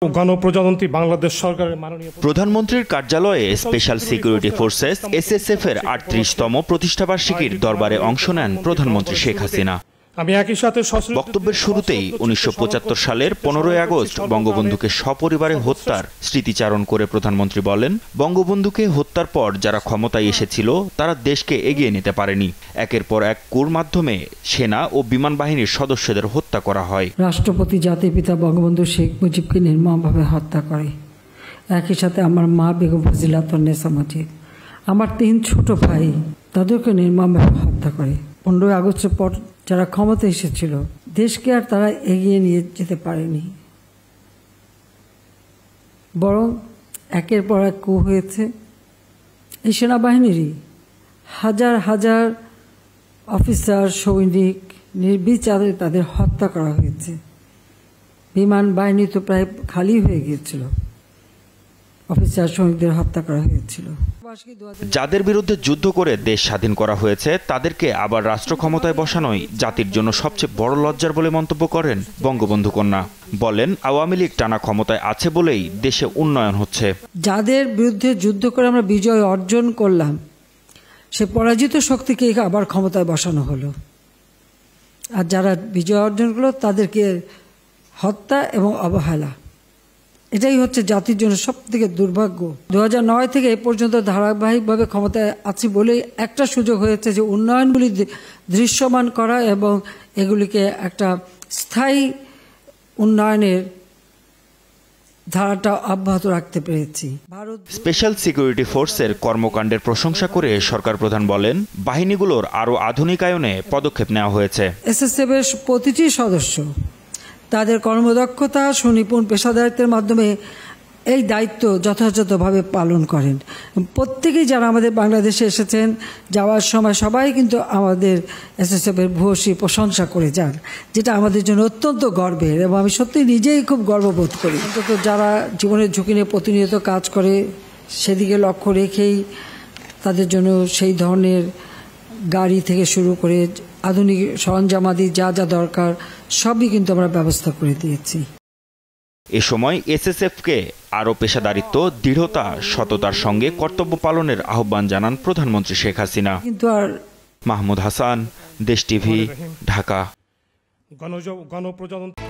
গণপ্রজাতন্ত্রী বাংলাদেশ সরকারের মাননীয় প্রধানমন্ত্রীর কার্যালয়ে স্পেশাল সিকিউরিটি ফোর্সেস এসএসএফ এর ৩৮তম প্রতিষ্ঠাবার্ষিকীর দরবারে অংশ নেন প্রধানমন্ত্রী শেখ হাসিনা। আমি একই সাথে বক্তব্যের শুরুতেই ১৯৭৫ সালের ১৫ই আগস্ট বঙ্গবন্ধুকে সপরিবারে হত্যার স্মৃতিচারণ করে প্রধানমন্ত্রী বলেন, বঙ্গবন্ধুকে হত্যার পর যারা ক্ষমতায় এসেছিল তারা দেশকে এগিয়ে নিতে পারেনি। একের পর এক কুর মাধ্যমে সেনা ও বিমান বাহিনীর সদস্যদের হত্যা করা হয়। রাষ্ট্রপতি জাতির পিতা বঙ্গবন্ধু শেখ মুজিবকে নির্মমভাবে হত্যা করে। একই সাথে আমার মা বেগম ফজিলাতুন্নেছা মুজিব, আমার ৩ ছোট ভাই, তাদেরকে নির্মমভাবে হত্যা করে। ১৫ই আগস্টের পর যারা ক্ষমতা এসেছিল দেশকে আর তারা এগিয়ে নিয়ে যেতে পারেনি, বরং একের পর এক কু হয়েছে। এই সেনাবাহিনীরই হাজার হাজার অফিসার সৈনিক নির্বিচারে তাদের হত্যা করা হয়েছে। বিমান বাহিনী তো প্রায় খালি হয়ে গিয়েছিল, অফিসার সৈনিকদের হত্যা করা হয়েছিল। যাদের বিরুদ্ধে যুদ্ধ করে দেশ স্বাধীন করা হয়েছে তাদেরকে আবার রাষ্ট্র ক্ষমতায় বসানোই জাতির জন্য সবচেয়ে বড় লজ্জার বলে মন্তব্য করেন বঙ্গবন্ধু কন্যা। বলেন, আওয়ামী লীগ টানা ক্ষমতায় আছে বলেই দেশে উন্নয়ন হচ্ছে। যাদের বিরুদ্ধে যুদ্ধ করে আমরা বিজয় অর্জন করলাম, সে পরাজিত শক্তিকে আবার ক্ষমতায় বসানো হলো, আর যারা বিজয় অর্জন করলো তাদেরকে হত্যা এবং অবহেলা। এটাই হচ্ছে জাতির জন্য সবথেকে দুর্ভাগ্য। ২০০৯ থেকে এ পর্যন্ত ধারাবাহিকভাবে ক্ষমতায় আছি বলেই একটা সুযোগ হয়েছে যে উন্নয়নগুলি দৃশ্যমান করা এবং এগুলিকে একটা স্থায়ী উন্নয়নের ধারাটা অব্যাহত রাখতে পেরেছি। স্পেশাল সিকিউরিটি ফোর্সের কর্মকাণ্ডের প্রশংসা করে সরকার প্রধান বলেন, বাহিনীগুলোর আরও আধুনিকায়নে পদক্ষেপ নেওয়া হয়েছে। এসএসএফ এর প্রতিটি সদস্য তাদের কর্মদক্ষতা সুনিপুণ পেশাদারিত্বের মাধ্যমে এই দায়িত্ব যথাযথভাবে পালন করেন। প্রত্যেকেই যারা আমাদের বাংলাদেশে এসেছেন, যাওয়ার সময় সবাই কিন্তু আমাদের এসএসএফ এর ভূয়সী প্রশংসা করে যান, যেটা আমাদের জন্য অত্যন্ত গর্বের এবং আমি সত্যি নিজেই খুব গর্ববোধ করি। অন্তত যারা জীবনের ঝুঁকি নিয়ে প্রতিনিয়ত কাজ করে সেদিকে লক্ষ্য রেখেই তাদের জন্য সেই ধরনের গাড়ি থেকে শুরু করে আধুনিক সরঞ্জামাদি যা যা দরকার সবই কিন্তু আমরা ব্যবস্থা করে দিয়েছি। এ সময় এসএসএফকে আরও পেশাদারিত্ব, দৃঢ়তা, সততার সঙ্গে কর্তব্য পালনের আহ্বান জানান প্রধানমন্ত্রী শেখ হাসিনা। মাহমুদ হাসান, দেশ টিভি, ঢাকা। গণপ্রজাতন্ত্রী